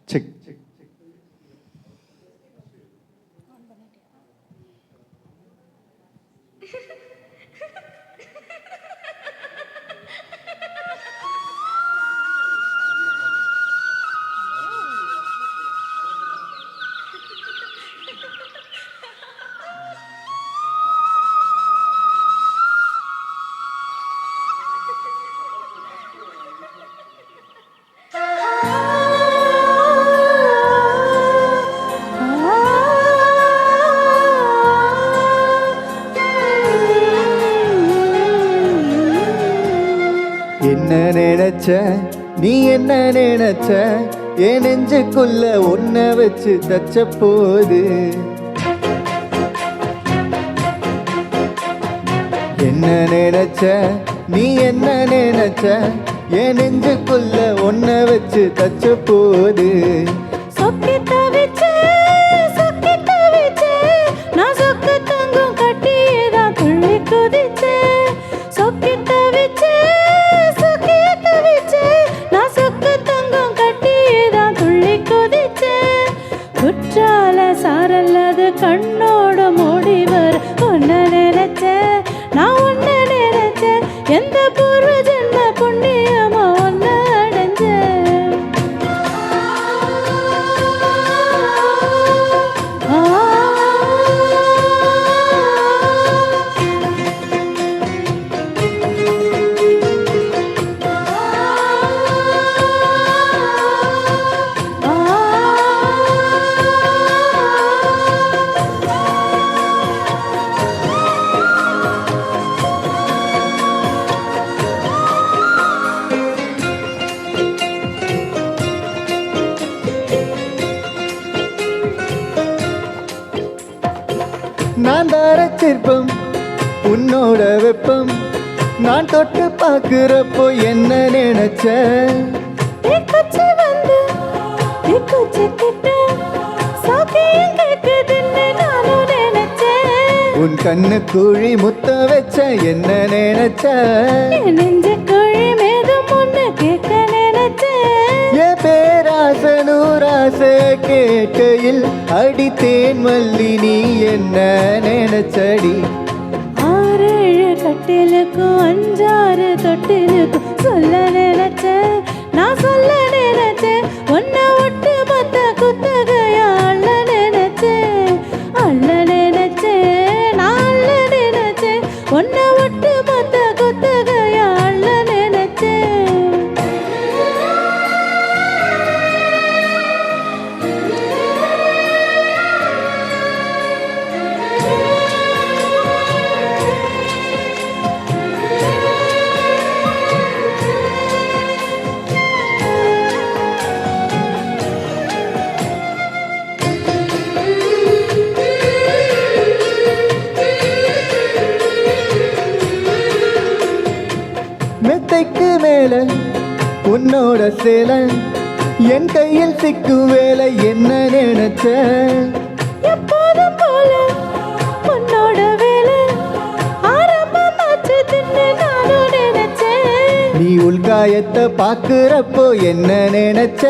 Check. என்ன நினைச்ச நீ என்ன நினைச்ச என் நெஞ்சுக்குள்ள ஒன்ன வச்சு தச்ச போது என்ன நினைச்ச நீ என்ன நினைச்ச என் நெஞ்சுக்குள்ள ஒன்ன வச்சு தச்ச போது சாரல்லது கண்ணோட மூடிவர் ஒன்ன நினைச்ச நான் ஒன்ன நினைச்ச எந்த பூர்வ ஜென்ம புண்ணியமா ஒன்ன அடைஞ்ச நான் தார சிற்பம் உன்னோட வெப்பம் நான் தொட்டு பார்க்கிறப்போ என்ன நினைச்ச உன் கண்ணு குழி முத்த வச்ச என்ன நினைச்ச நெஞ்ச குழி மேதும் ஒண்ணு கேட்க நினைச்ச என் பேராச நூராச கேட்கையில் அடித்தேன் மல்லி நீ என்ன நினைச்சடி 6 கட்டிலுக்கும் 5 தொட்டிலுக்கும் சொல்ல நினைச்ச நான் சொல்ல நினைச்சேன் ஒன்ன விட்டு மத்த குத்தகையா அள்ள நினைச்சேன் நான் அள்ள நினைச்சேன் ஒன்ன விட்டு மத்த குத்தகையா அள்ள நினைச்சேன் மெத்தைக்கு மேல உன்னோட சேலை என் கையில் சிக்கும் வேலை என்ன நினைச்ச எப்போதும் போல உன்னோட வேலை ஆரம்பமாச்சு தின்னு நானும் நினைச்சேன் நீ உள்காயத்தை பாக்குறப்போ என்ன நினைச்ச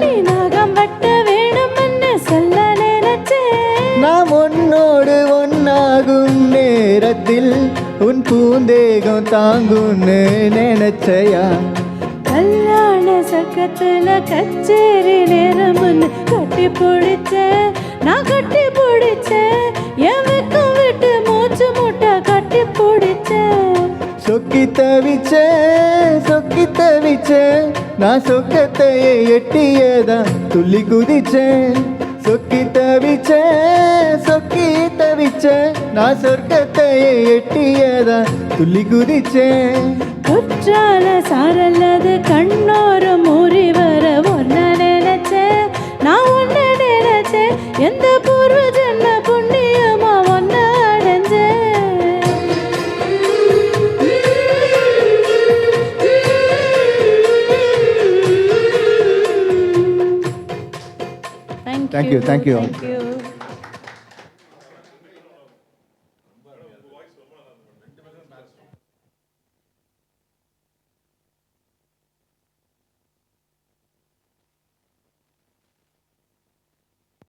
நீ நாகம் வட்ட வேணும்னு சொல்ல நினைச்சேன் நாம் உன்னோடு ஒன்னாகும் நேரத்தில் உன் பூந்தேகம் தாங்குன்னு நினைச்சையா கல்யாண சக்கத்துல கச்சேரி நேரம்னு கட்டி பிடிச்ச நான் கட்டி பிடிச்ச என் வெக்கம் விட்டு மூச்சு முட்டை கட்டி பிடிச்ச சொக்கி தவிச்ச நான் சொக்கத்தையே எட்டியதான் துள்ளி குதிச்சேன் சொக்கி தவிச்ச நான் சொர்க்கத்தையே எட்டியதான் துள்ளி குதிச்சேன் குற்றால சாரல்லது கண்ணோர மூறி வர ஒன்ன நினைச்ச நான் ஒன்ன நினைச்ச எந்த பூர்வ ஜென்ம புண்ணியமா ஒன்ன அடைஞ்ச தேங்க்யூ